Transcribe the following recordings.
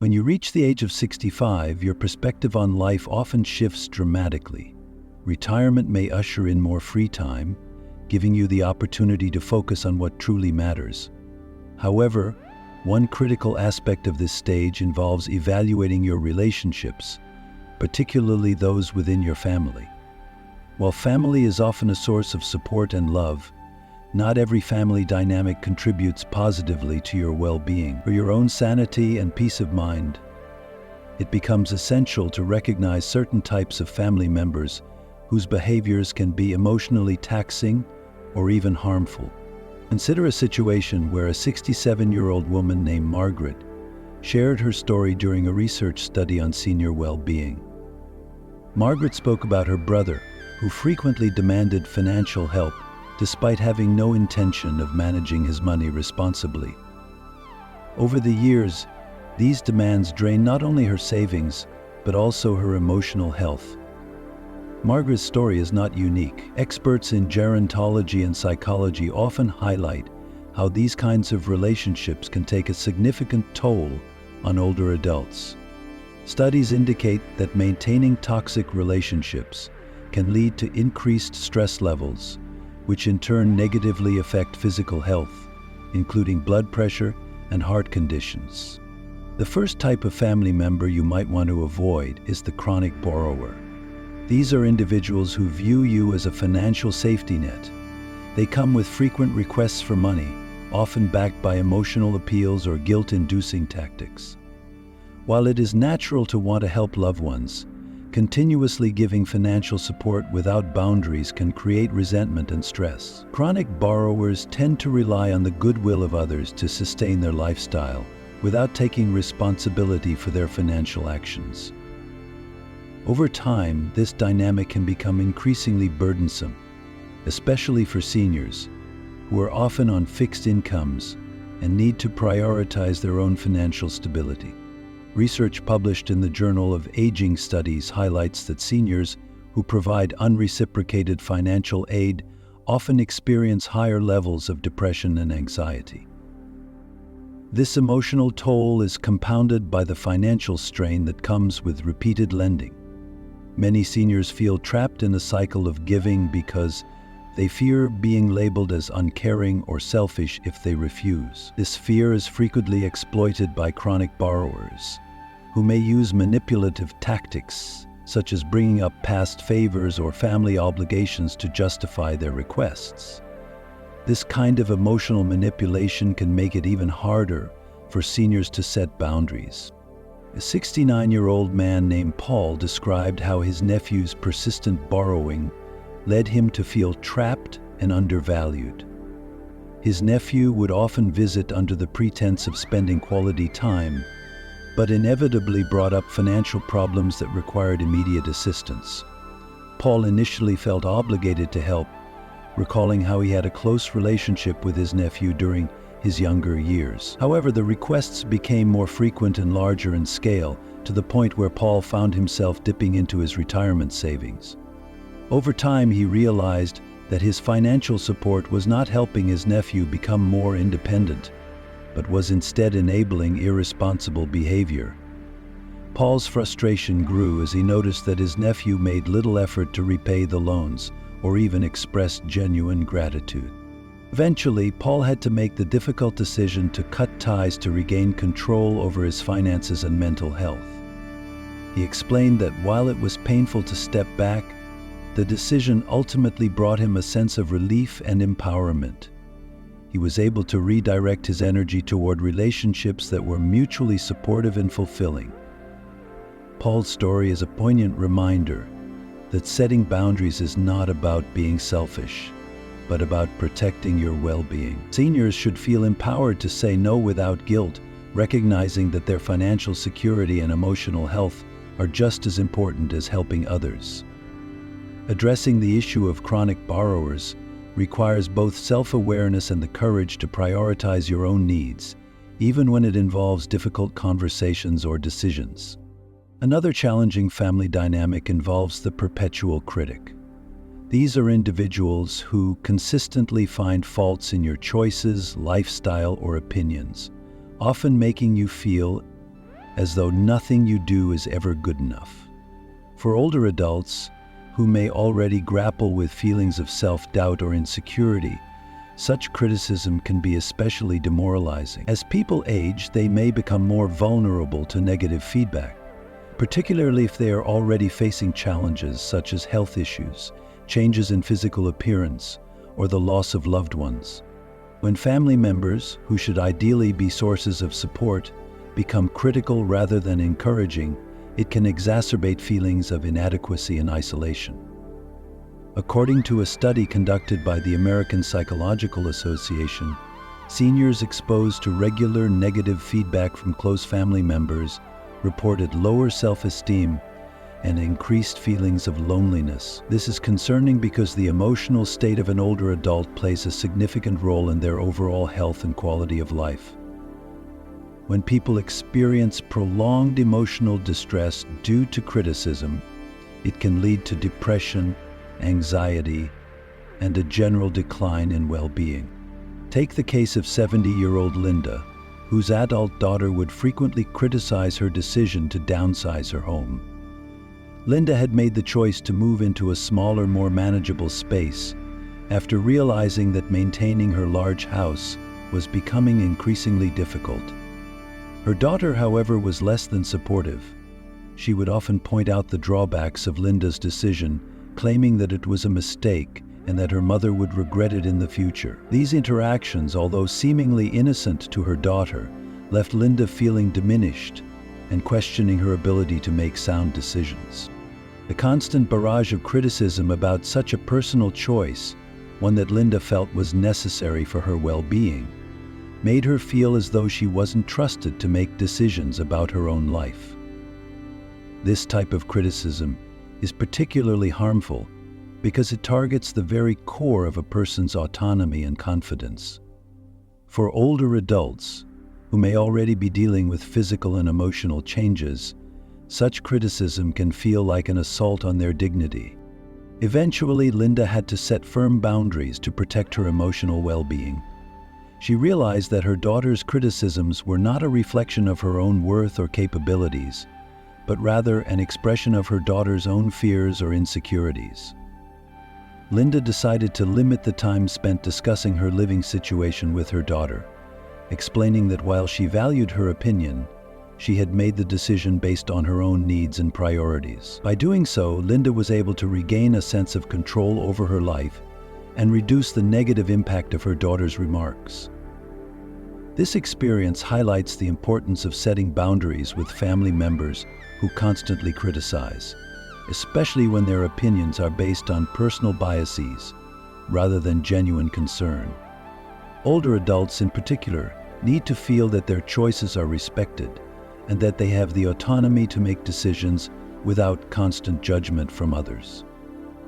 When you reach the age of 65, your perspective on life often shifts dramatically. Retirement may usher in more free time, giving you the opportunity to focus on what truly matters. However, one critical aspect of this stage involves evaluating your relationships, particularly those within your family. While family is often a source of support and love, not every family dynamic contributes positively to your well-being. For your own sanity and peace of mind, it becomes essential to recognize certain types of family members whose behaviors can be emotionally taxing or even harmful. Consider a situation where a 67-year-old woman named Margaret shared her story during a research study on senior well-being. Margaret spoke about her brother, who frequently demanded financial help despite having no intention of managing his money responsibly. Over the years, these demands drained not only her savings, but also her emotional health. Margaret's story is not unique. Experts in gerontology and psychology often highlight how these kinds of relationships can take a significant toll on older adults. Studies indicate that maintaining toxic relationships can lead to increased stress levels, which in turn negatively affect physical health, including blood pressure and heart conditions. The first type of family member you might want to avoid is the chronic borrower. These are individuals who view you as a financial safety net. They come with frequent requests for money, often backed by emotional appeals or guilt-inducing tactics. While it is natural to want to help loved ones, continuously giving financial support without boundaries can create resentment and stress. Chronic borrowers tend to rely on the goodwill of others to sustain their lifestyle, without taking responsibility for their financial actions. Over time, this dynamic can become increasingly burdensome, especially for seniors, who are often on fixed incomes and need to prioritize their own financial stability. Research published in the Journal of Aging Studies highlights that seniors who provide unreciprocated financial aid often experience higher levels of depression and anxiety. This emotional toll is compounded by the financial strain that comes with repeated lending. Many seniors feel trapped in a cycle of giving because they fear being labeled as uncaring or selfish if they refuse. This fear is frequently exploited by chronic borrowers, who may use manipulative tactics, such as bringing up past favors or family obligations to justify their requests. This kind of emotional manipulation can make it even harder for seniors to set boundaries. A 69-year-old man named Paul described how his nephew's persistent borrowing led him to feel trapped and undervalued. His nephew would often visit under the pretense of spending quality time, but inevitably brought up financial problems that required immediate assistance. Paul initially felt obligated to help, recalling how he had a close relationship with his nephew during his younger years. However, the requests became more frequent and larger in scale, to the point where Paul found himself dipping into his retirement savings. Over time, he realized that his financial support was not helping his nephew become more independent, but was instead enabling irresponsible behavior. Paul's frustration grew as he noticed that his nephew made little effort to repay the loans or even express genuine gratitude. Eventually, Paul had to make the difficult decision to cut ties to regain control over his finances and mental health. He explained that while it was painful to step back, the decision ultimately brought him a sense of relief and empowerment. He was able to redirect his energy toward relationships that were mutually supportive and fulfilling. Paul's story is a poignant reminder that setting boundaries is not about being selfish, but about protecting your well-being. Seniors should feel empowered to say no without guilt, recognizing that their financial security and emotional health are just as important as helping others. Addressing the issue of chronic borrowers requires both self-awareness and the courage to prioritize your own needs, even when it involves difficult conversations or decisions. Another challenging family dynamic involves the perpetual critic. These are individuals who consistently find faults in your choices, lifestyle, or opinions, often making you feel as though nothing you do is ever good enough. For older adults, who may already grapple with feelings of self-doubt or insecurity, such criticism can be especially demoralizing. As people age, they may become more vulnerable to negative feedback, particularly if they are already facing challenges such as health issues, changes in physical appearance, or the loss of loved ones. When family members, who should ideally be sources of support, become critical rather than encouraging, it can exacerbate feelings of inadequacy and isolation. According to a study conducted by the American Psychological Association, seniors exposed to regular negative feedback from close family members reported lower self-esteem and increased feelings of loneliness. This is concerning because the emotional state of an older adult plays a significant role in their overall health and quality of life. When people experience prolonged emotional distress due to criticism, it can lead to depression, anxiety, and a general decline in well-being. Take the case of 70-year-old Linda, whose adult daughter would frequently criticize her decision to downsize her home. Linda had made the choice to move into a smaller, more manageable space after realizing that maintaining her large house was becoming increasingly difficult. Her daughter, however, was less than supportive. She would often point out the drawbacks of Linda's decision, claiming that it was a mistake and that her mother would regret it in the future. These interactions, although seemingly innocent to her daughter, left Linda feeling diminished and questioning her ability to make sound decisions. The constant barrage of criticism about such a personal choice, one that Linda felt was necessary for her well-being, made her feel as though she wasn't trusted to make decisions about her own life. This type of criticism is particularly harmful because it targets the very core of a person's autonomy and confidence. For older adults, who may already be dealing with physical and emotional changes, such criticism can feel like an assault on their dignity. Eventually, Linda had to set firm boundaries to protect her emotional well-being. She realized that her daughter's criticisms were not a reflection of her own worth or capabilities, but rather an expression of her daughter's own fears or insecurities. Linda decided to limit the time spent discussing her living situation with her daughter, explaining that while she valued her opinion, she had made the decision based on her own needs and priorities. By doing so, Linda was able to regain a sense of control over her life and reduce the negative impact of her daughter's remarks. This experience highlights the importance of setting boundaries with family members who constantly criticize, especially when their opinions are based on personal biases rather than genuine concern. Older adults in particular need to feel that their choices are respected and that they have the autonomy to make decisions without constant judgment from others.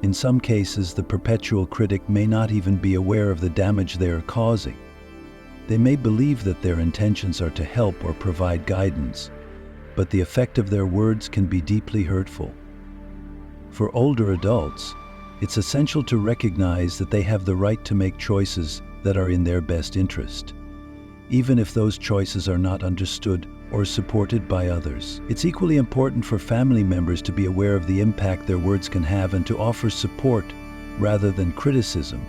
In some cases, the perpetual critic may not even be aware of the damage they are causing. They may believe that their intentions are to help or provide guidance, but the effect of their words can be deeply hurtful. For older adults, it's essential to recognize that they have the right to make choices that are in their best interest, even if those choices are not understood or supported by others. It's equally important for family members to be aware of the impact their words can have and to offer support rather than criticism,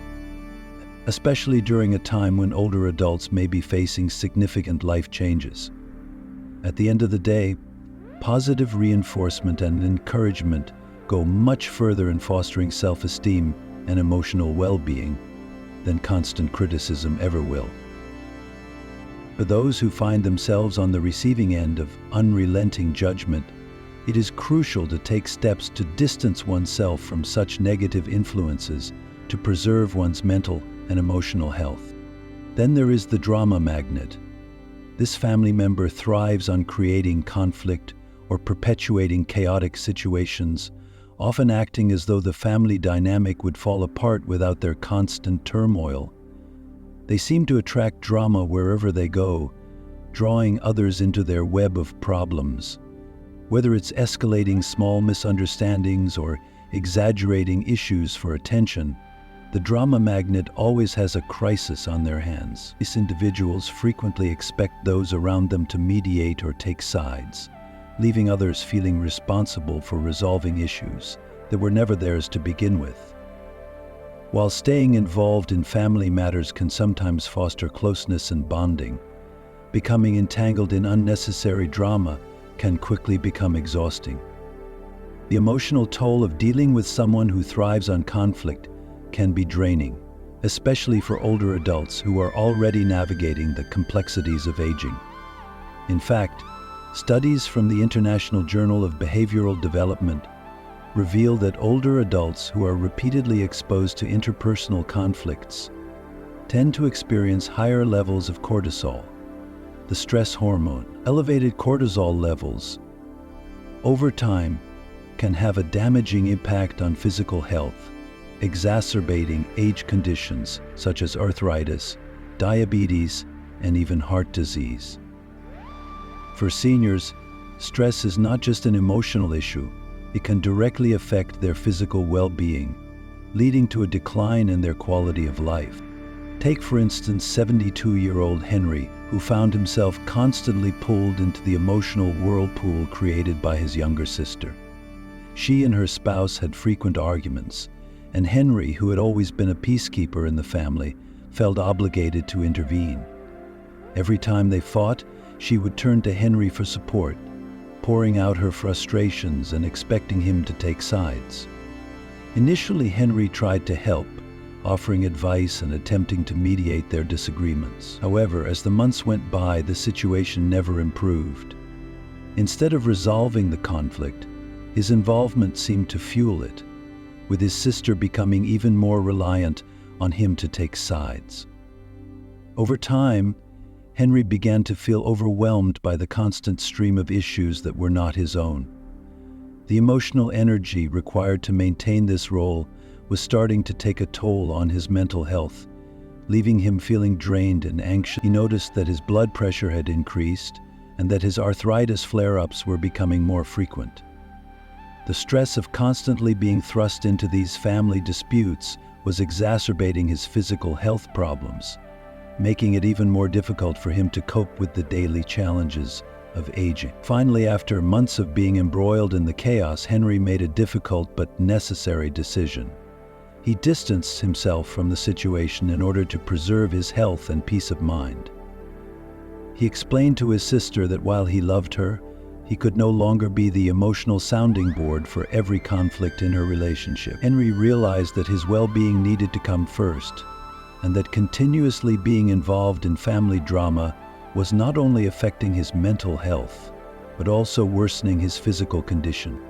especially during a time when older adults may be facing significant life changes. At the end of the day, positive reinforcement and encouragement go much further in fostering self-esteem and emotional well-being than constant criticism ever will. For those who find themselves on the receiving end of unrelenting judgment, it is crucial to take steps to distance oneself from such negative influences to preserve one's mental and emotional health. Then there is the drama magnet. This family member thrives on creating conflict or perpetuating chaotic situations, often acting as though the family dynamic would fall apart without their constant turmoil. They seem to attract drama wherever they go, drawing others into their web of problems. Whether it's escalating small misunderstandings or exaggerating issues for attention, The drama magnet always has a crisis on their hands. These individuals frequently expect those around them to mediate or take sides, leaving others feeling responsible for resolving issues that were never theirs to begin with. While staying involved in family matters can sometimes foster closeness and bonding, becoming entangled in unnecessary drama can quickly become exhausting. The emotional toll of dealing with someone who thrives on conflict can be draining, especially for older adults who are already navigating the complexities of aging. In fact, studies from the International Journal of Behavioral Development reveal that older adults who are repeatedly exposed to interpersonal conflicts tend to experience higher levels of cortisol, the stress hormone. Elevated cortisol levels over time can have a damaging impact on physical health, exacerbating age conditions such as arthritis, diabetes, and even heart disease. For seniors, stress is not just an emotional issue, it can directly affect their physical well-being, leading to a decline in their quality of life. Take, for instance, 72-year-old Henry, who found himself constantly pulled into the emotional whirlpool created by his younger sister. She and her spouse had frequent arguments, and Henry, who had always been a peacekeeper in the family, felt obligated to intervene. Every time they fought, she would turn to Henry for support, pouring out her frustrations and expecting him to take sides. Initially, Henry tried to help, offering advice and attempting to mediate their disagreements. However, as the months went by, the situation never improved. Instead of resolving the conflict, his involvement seemed to fuel it, with his sister becoming even more reliant on him to take sides. Over time, Henry began to feel overwhelmed by the constant stream of issues that were not his own. The emotional energy required to maintain this role was starting to take a toll on his mental health, leaving him feeling drained and anxious. He noticed that his blood pressure had increased and that his arthritis flare-ups were becoming more frequent. The stress of constantly being thrust into these family disputes was exacerbating his physical health problems, making it even more difficult for him to cope with the daily challenges of aging. Finally, after months of being embroiled in the chaos, Henry made a difficult but necessary decision. He distanced himself from the situation in order to preserve his health and peace of mind. He explained to his sister that while he loved her, he could no longer be the emotional sounding board for every conflict in her relationship. Henry realized that his well-being needed to come first, and that continuously being involved in family drama was not only affecting his mental health, but also worsening his physical condition.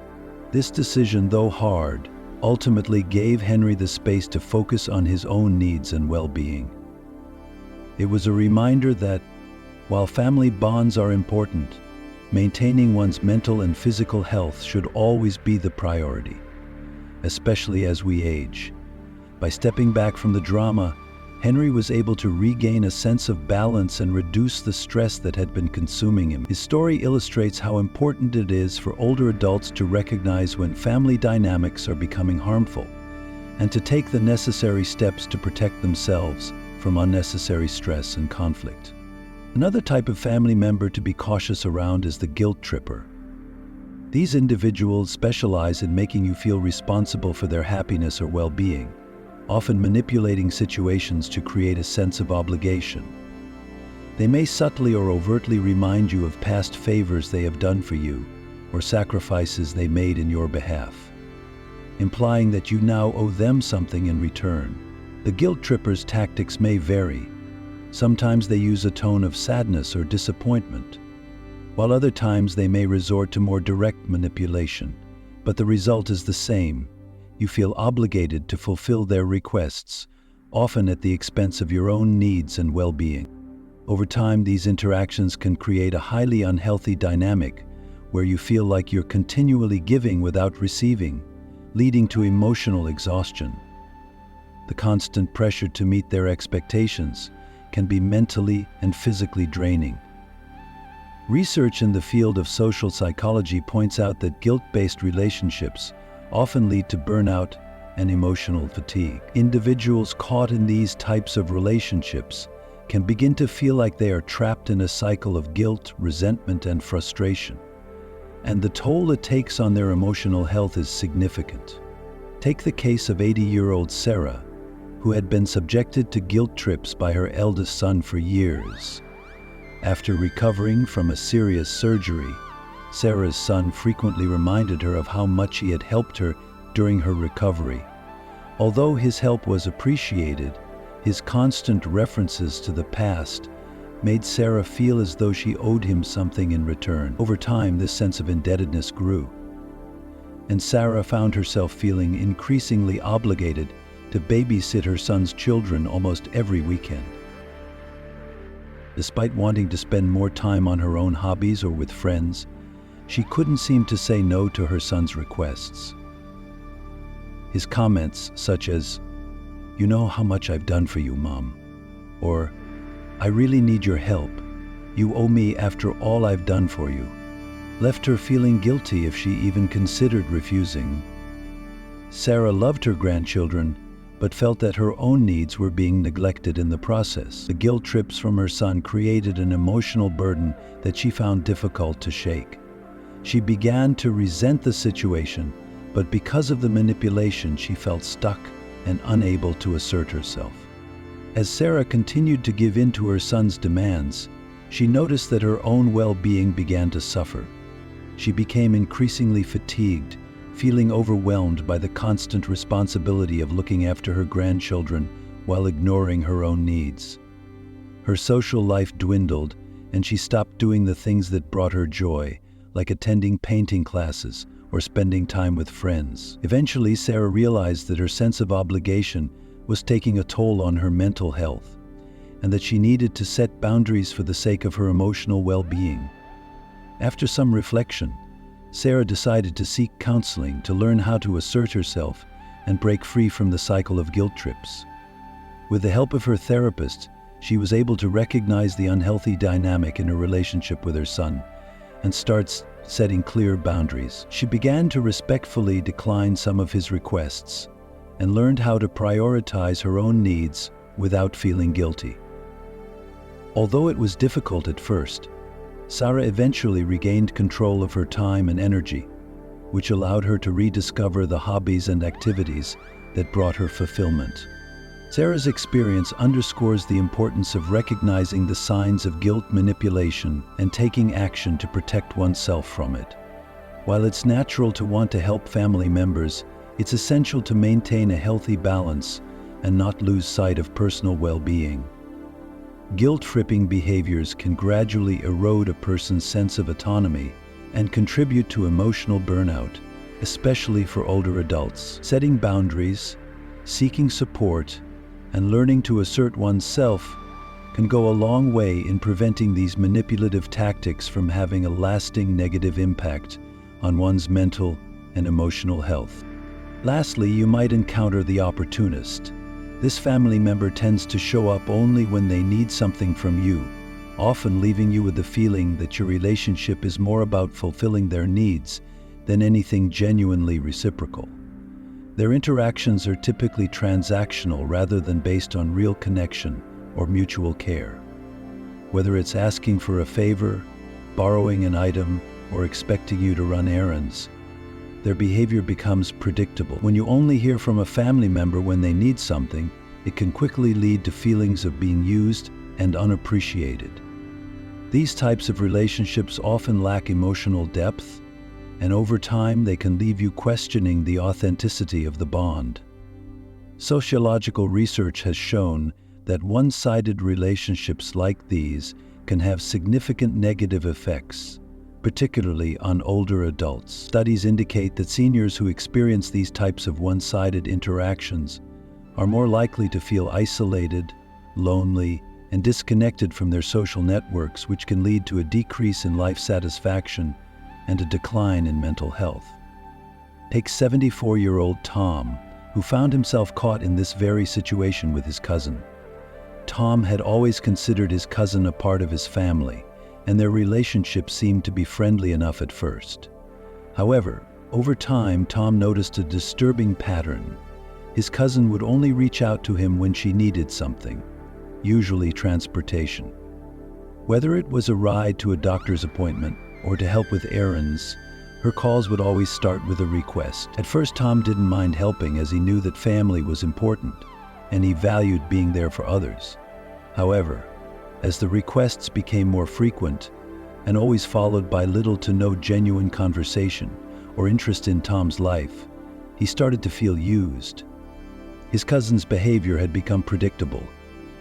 This decision, though hard, ultimately gave Henry the space to focus on his own needs and well-being. It was a reminder that, while family bonds are important, maintaining one's mental and physical health should always be the priority, especially as we age. By stepping back from the drama, Henry was able to regain a sense of balance and reduce the stress that had been consuming him. His story illustrates how important it is for older adults to recognize when family dynamics are becoming harmful, and to take the necessary steps to protect themselves from unnecessary stress and conflict. Another type of family member to be cautious around is the guilt tripper. These individuals specialize in making you feel responsible for their happiness or well-being, often manipulating situations to create a sense of obligation. They may subtly or overtly remind you of past favors they have done for you or sacrifices they made in your behalf, implying that you now owe them something in return. The guilt tripper's tactics may vary. Sometimes they use a tone of sadness or disappointment, while other times they may resort to more direct manipulation. But the result is the same. You feel obligated to fulfill their requests, often at the expense of your own needs and well-being. Over time, these interactions can create a highly unhealthy dynamic where you feel like you're continually giving without receiving, leading to emotional exhaustion. The constant pressure to meet their expectations can be mentally and physically draining. Research in the field of social psychology points out that guilt-based relationships often lead to burnout, and emotional fatigue. Individuals caught in these types of relationships can begin to feel like they are trapped in a cycle of guilt, resentment, and frustration. And the toll it takes on their emotional health is significant. Take the case of 80-year-old Sarah, who had been subjected to guilt trips by her eldest son for years. After recovering from a serious surgery, Sarah's son frequently reminded her of how much he had helped her during her recovery. Although his help was appreciated, his constant references to the past made Sarah feel as though she owed him something in return. Over time, this sense of indebtedness grew, and Sarah found herself feeling increasingly obligated to babysit her son's children almost every weekend. Despite wanting to spend more time on her own hobbies or with friends, she couldn't seem to say no to her son's requests. His comments, such as, "You know how much I've done for you, Mom," or "I really need your help. You owe me after all I've done for you," left her feeling guilty if she even considered refusing. Sarah loved her grandchildren, but felt that her own needs were being neglected in the process. The guilt trips from her son created an emotional burden that she found difficult to shake. She began to resent the situation, but because of the manipulation, she felt stuck and unable to assert herself. As Sarah continued to give in to her son's demands, she noticed that her own well-being began to suffer. She became increasingly fatigued, feeling overwhelmed by the constant responsibility of looking after her grandchildren while ignoring her own needs. Her social life dwindled, and she stopped doing the things that brought her joy, like attending painting classes or spending time with friends. Eventually, Sarah realized that her sense of obligation was taking a toll on her mental health, and that she needed to set boundaries for the sake of her emotional well-being. After some reflection, Sarah decided to seek counseling to learn how to assert herself and break free from the cycle of guilt trips. With the help of her therapist, she was able to recognize the unhealthy dynamic in her relationship with her son and start setting clear boundaries. She began to respectfully decline some of his requests and learned how to prioritize her own needs without feeling guilty. Although it was difficult at first, Sarah eventually regained control of her time and energy, which allowed her to rediscover the hobbies and activities that brought her fulfillment. Sarah's experience underscores the importance of recognizing the signs of guilt manipulation and taking action to protect oneself from it. While it's natural to want to help family members, it's essential to maintain a healthy balance and not lose sight of personal well-being. Guilt-tripping behaviors can gradually erode a person's sense of autonomy and contribute to emotional burnout, especially for older adults. Setting boundaries, seeking support, and learning to assert oneself can go a long way in preventing these manipulative tactics from having a lasting negative impact on one's mental and emotional health. Lastly, you might encounter the opportunist. This family member tends to show up only when they need something from you, often leaving you with the feeling that your relationship is more about fulfilling their needs than anything genuinely reciprocal. Their interactions are typically transactional rather than based on real connection or mutual care. Whether it's asking for a favor, borrowing an item, or expecting you to run errands, their behavior becomes predictable. When you only hear from a family member when they need something, it can quickly lead to feelings of being used and unappreciated. These types of relationships often lack emotional depth, and over time they can leave you questioning the authenticity of the bond. Sociological research has shown that one-sided relationships like these can have significant negative effects, particularly on older adults. Studies indicate that seniors who experience these types of one-sided interactions are more likely to feel isolated, lonely, and disconnected from their social networks, which can lead to a decrease in life satisfaction and a decline in mental health. Take 74-year-old Tom, who found himself caught in this very situation with his cousin. Tom had always considered his cousin a part of his family, and their relationship seemed to be friendly enough at first. However, over time, Tom noticed a disturbing pattern. His cousin would only reach out to him when she needed something, usually transportation. Whether it was a ride to a doctor's appointment or to help with errands, her calls would always start with a request. At first, Tom didn't mind helping as he knew that family was important and he valued being there for others. However, as the requests became more frequent and always followed by little to no genuine conversation or interest in Tom's life, he started to feel used. His cousin's behavior had become predictable,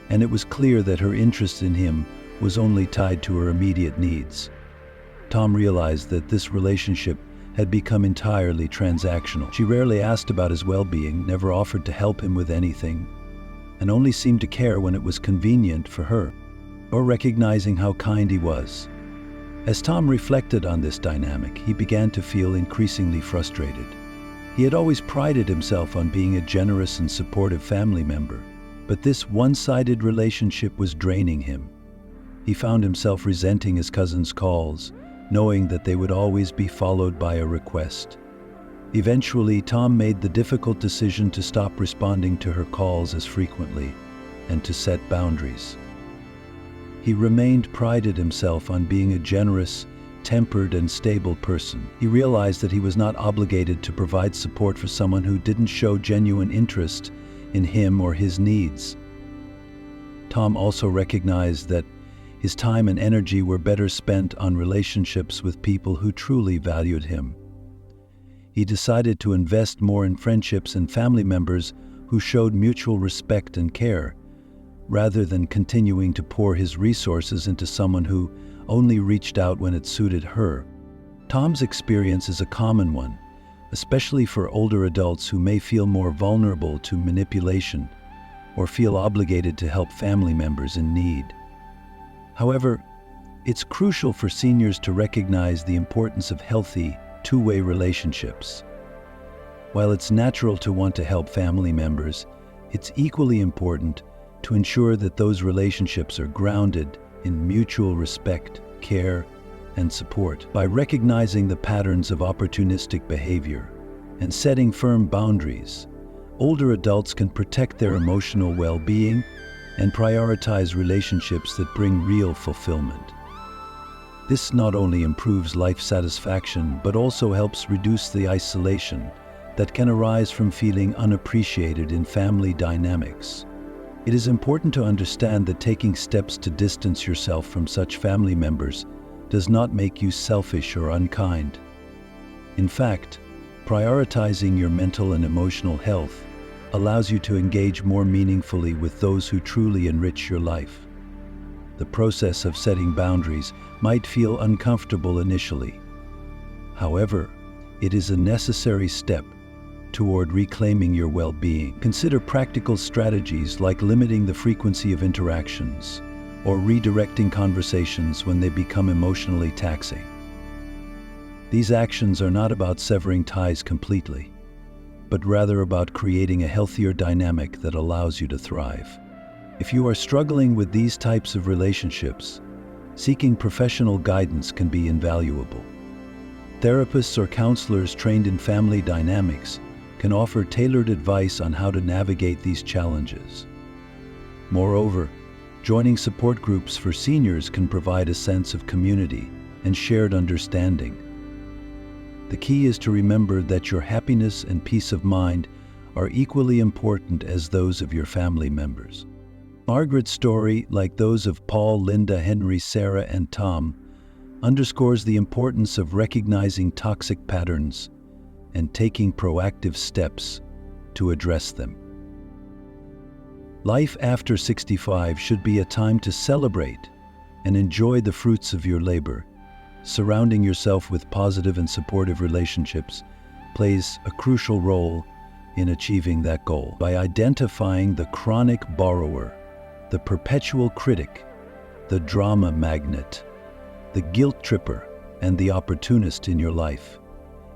and it was clear that her interest in him was only tied to her immediate needs. Tom realized that this relationship had become entirely transactional. She rarely asked about his well-being, never offered to help him with anything, and only seemed to care when it was convenient for her, or recognizing how kind he was. As Tom reflected on this dynamic, he began to feel increasingly frustrated. He had always prided himself on being a generous and supportive family member, but this one-sided relationship was draining him. He found himself resenting his cousin's calls, knowing that they would always be followed by a request. Eventually, Tom made the difficult decision to stop responding to her calls as frequently and to set boundaries. He prided himself on being a generous, tempered, and stable person. He realized that he was not obligated to provide support for someone who didn't show genuine interest in him or his needs. Tom also recognized that his time and energy were better spent on relationships with people who truly valued him. He decided to invest more in friendships and family members who showed mutual respect and care, rather than continuing to pour his resources into someone who only reached out when it suited her. Tom's experience is a common one, especially for older adults who may feel more vulnerable to manipulation or feel obligated to help family members in need. However, it's crucial for seniors to recognize the importance of healthy, two-way relationships. While it's natural to want to help family members, it's equally important to ensure that those relationships are grounded in mutual respect, care, and support. By recognizing the patterns of opportunistic behavior and setting firm boundaries, older adults can protect their emotional well-being and prioritize relationships that bring real fulfillment. This not only improves life satisfaction, but also helps reduce the isolation that can arise from feeling unappreciated in family dynamics. It is important to understand that taking steps to distance yourself from such family members does not make you selfish or unkind. In fact, prioritizing your mental and emotional health allows you to engage more meaningfully with those who truly enrich your life. The process of setting boundaries might feel uncomfortable initially. However, it is a necessary step toward reclaiming your well-being. Consider practical strategies like limiting the frequency of interactions or redirecting conversations when they become emotionally taxing. These actions are not about severing ties completely, but rather about creating a healthier dynamic that allows you to thrive. If you are struggling with these types of relationships, seeking professional guidance can be invaluable. Therapists or counselors trained in family dynamics can offer tailored advice on how to navigate these challenges. Moreover, joining support groups for seniors can provide a sense of community and shared understanding. The key is to remember that your happiness and peace of mind are equally important as those of your family members. Margaret's story, like those of Paul, Linda, Henry, Sarah, and Tom, underscores the importance of recognizing toxic patterns and taking proactive steps to address them. Life after 65 should be a time to celebrate and enjoy the fruits of your labor. Surrounding yourself with positive and supportive relationships plays a crucial role in achieving that goal. By identifying the chronic borrower, the perpetual critic, the drama magnet, the guilt tripper, and the opportunist in your life,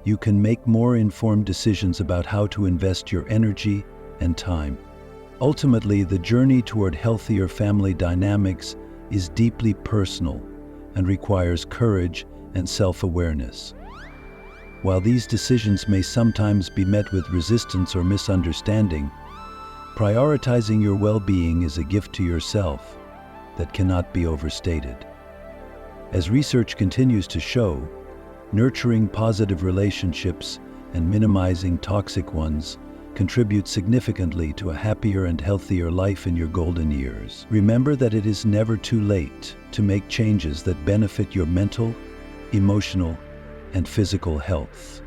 you can make more informed decisions about how to invest your energy and time. Ultimately, the journey toward healthier family dynamics is deeply personal and requires courage and self-awareness. While these decisions may sometimes be met with resistance or misunderstanding, prioritizing your well-being is a gift to yourself that cannot be overstated. As research continues to show, nurturing positive relationships and minimizing toxic ones contribute significantly to a happier and healthier life in your golden years. Remember that it is never too late to make changes that benefit your mental, emotional, and physical health.